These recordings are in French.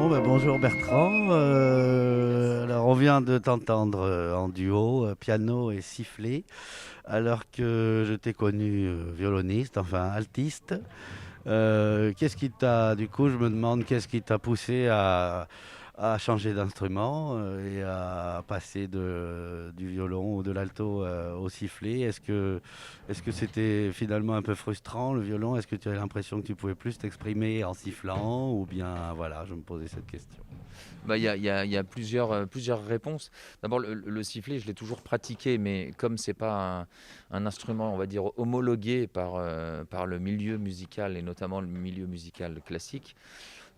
Bon, ben, bonjour Bertrand. Alors, on vient de t'entendre en duo, piano et sifflet, alors que je t'ai connu violoniste, enfin altiste. Du coup, je me demande qu'est-ce qui t'a poussé à changer d'instrument et à passer du violon ou de l'alto au sifflet. Est-ce que c'était finalement un peu frustrant le violon? Est-ce que tu as l'impression que tu pouvais plus t'exprimer en sifflant ou bien voilà, je me posais cette question. Il y a plusieurs réponses. D'abord, le sifflet, je l'ai toujours pratiqué, mais comme c'est pas un instrument, on va dire, homologué par le milieu musical, et notamment le milieu musical classique,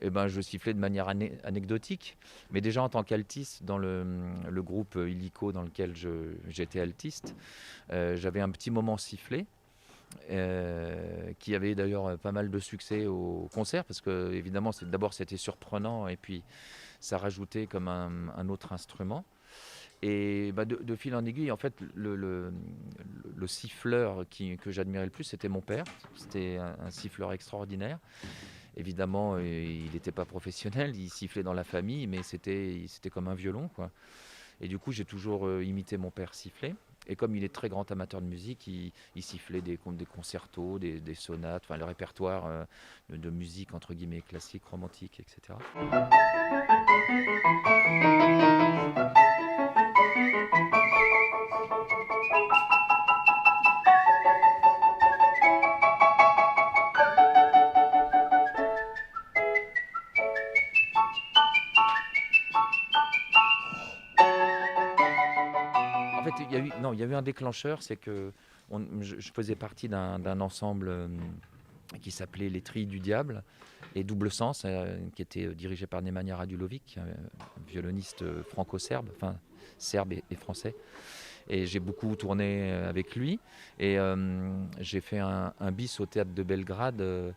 eh ben, je sifflais de manière anecdotique. Mais déjà en tant qu'altiste, dans le groupe Illico dans lequel j'étais altiste, j'avais un petit moment sifflé. Qui avait d'ailleurs pas mal de succès au concert parce que évidemment d'abord c'était surprenant et puis ça rajoutait comme un autre instrument. Et bah, de fil en aiguille, en fait, le siffleur que j'admirais le plus, c'était mon père. C'était un siffleur extraordinaire. Évidemment, il n'était pas professionnel, il sifflait dans la famille, mais c'était comme un violon, quoi. Et du coup, j'ai toujours imité mon père siffler. Et comme il est très grand amateur de musique, il sifflait des concertos, des sonates, enfin le répertoire de musique entre guillemets classique, romantique, etc. En fait, il y a eu un déclencheur, c'est que je faisais partie d'un ensemble qui s'appelait Les Trilles du Diable et Double Sens, qui était dirigé par Nemanja Radulovic, un violoniste franco-serbe, enfin serbe et français. Et j'ai beaucoup tourné avec lui. Et j'ai fait un bis au théâtre de Belgrade.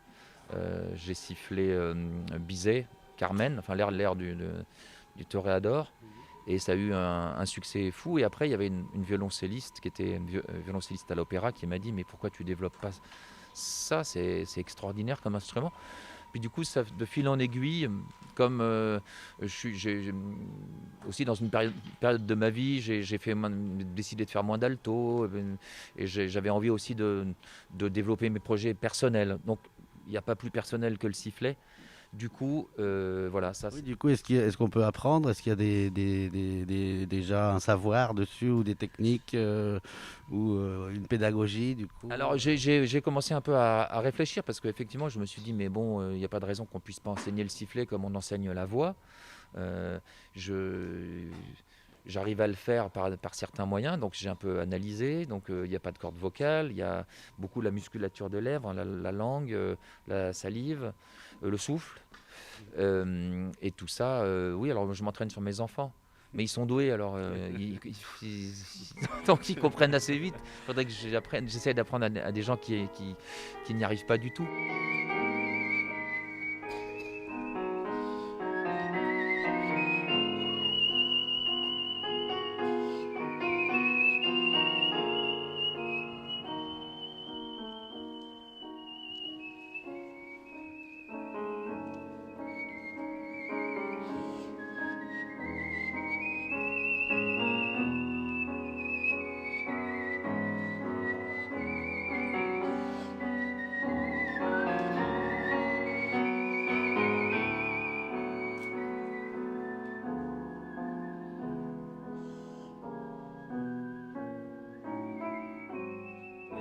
J'ai sifflé Bizet, Carmen, enfin l'air du Toréador. Et ça a eu un succès fou. Et après, il y avait une violoncelliste qui était violoncelliste à l'opéra qui m'a dit mais pourquoi tu développes pas ça, c'est extraordinaire comme instrument. Puis du coup, ça, de fil en aiguille, comme aussi dans une période de ma vie, décidé de faire moins d'alto, et j'avais envie aussi de développer mes projets personnels. Donc, il n'y a pas plus personnel que le sifflet. Du coup, voilà, ça. Oui, du coup, est-ce qu'on peut apprendre? Est-ce qu'il y a déjà un savoir dessus ou des techniques ou une pédagogie du coup Alors j'ai commencé un peu à réfléchir parce qu'effectivement je me suis dit mais bon il n'y a pas de raison qu'on puisse pas enseigner le sifflet comme on enseigne la voix. Euh, je J'arrive à le faire par certains moyens, donc j'ai un peu analysé. Donc il n'y a pas de corde vocale, il y a beaucoup la musculature de lèvres, la langue, la salive, le souffle. Et tout ça, oui, alors je m'entraîne sur mes enfants. Mais ils sont doués, alors donc ils comprennent assez vite. Il faudrait que j'essaie d'apprendre à des gens qui n'y arrivent pas du tout.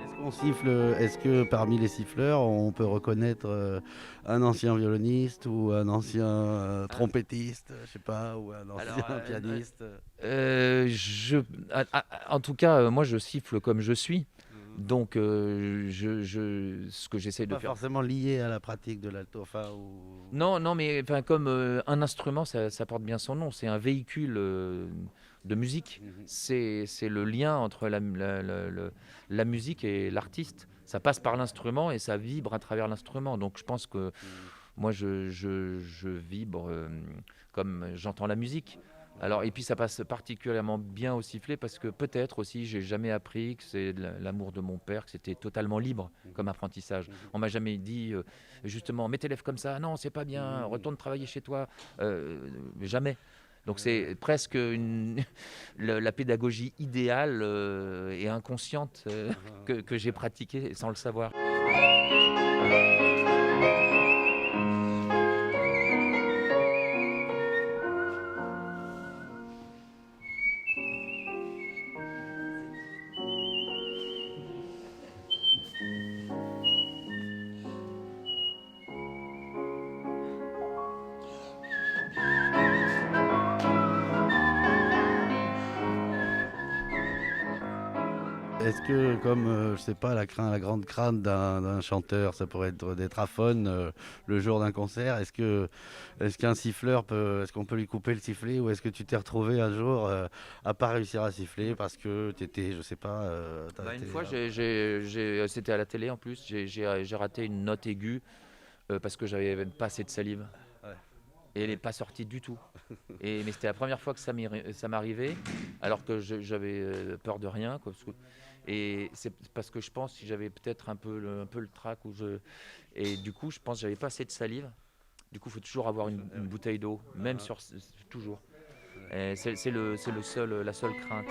Est-ce qu'on siffle, est-ce que parmi les siffleurs, on peut reconnaître un ancien violoniste ou un ancien trompettiste, je sais pas, ou un ancien Alors, pianiste? euh, je, en tout cas, moi je siffle comme je suis. Mhm. Donc, ce que j'essaie de Pas faire. forcément lié à la pratique de l'alto, enfin, ou... Non, non, mais enfin, comme un instrument, ça porte bien son nom. C'est un véhicule de musique. Mhm. C'est le lien entre la musique et l'artiste. Ça passe par l'instrument et ça vibre à travers l'instrument. Donc, je pense que Mhm. moi, je vibre comme j'entends la musique. Alors, et puis ça passe particulièrement bien au sifflet parce que peut-être aussi, j'ai jamais appris que c'est de l'amour de mon père, que c'était totalement libre comme apprentissage. On m'a jamais dit, justement, mets tes lèvres comme ça, non, c'est pas bien, retourne travailler chez toi. Jamais. Donc c'est presque la pédagogie idéale et inconsciente que j'ai pratiquée sans le savoir. Est-ce que, comme, je sais pas, la grande crâne d'un chanteur, ça pourrait être d'être aphone le jour d'un concert, est-ce qu'un siffleur est-ce qu'on peut lui couper le sifflet ou est-ce que tu t'es retrouvé un jour à pas réussir à siffler parce que tu étais, je sais pas, Une fois, c'était à la télé en plus, j'ai raté une note aiguë parce que j'avais pas assez de salive. Ouais. Et elle n'est pas sortie du tout. Mais c'était la première fois que ça m'arrivait, alors que j'avais peur de rien. Quoi, et c'est parce que je pense que j'avais peut-être un peu le trac. Et du coup, je pense que j'avais pas assez de salive. Du coup, il faut toujours avoir une bouteille d'eau, même toujours. Et c'est la seule crainte.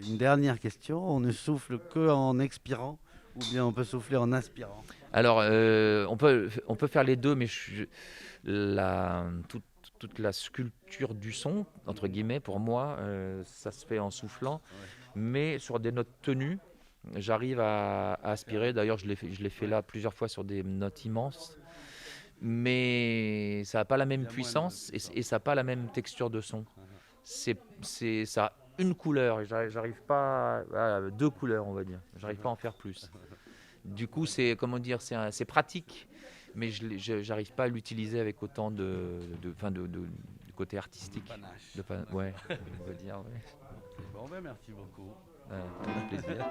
Une dernière question, on ne souffle que en expirant ou bien on peut souffler en inspirant? Alors, on peut faire les deux, mais toute la sculpture du son, entre guillemets, pour moi, ça se fait en soufflant. Ouais. Mais sur des notes tenues, j'arrive à aspirer. D'ailleurs, je l'ai fait là plusieurs fois sur des notes immenses. Mais ça n'a pas la même puissance et ça n'a pas la même texture de son. Ça a une couleur. J'arrive pas à deux couleurs, on va dire. J'arrive pas à en faire plus. Du coup, c'est comment dire, c'est pratique, mais je n'arrive pas à l'utiliser avec autant de côté artistique. Ouais, on va dire. Ouais. Bon, ben merci beaucoup. Avec plaisir.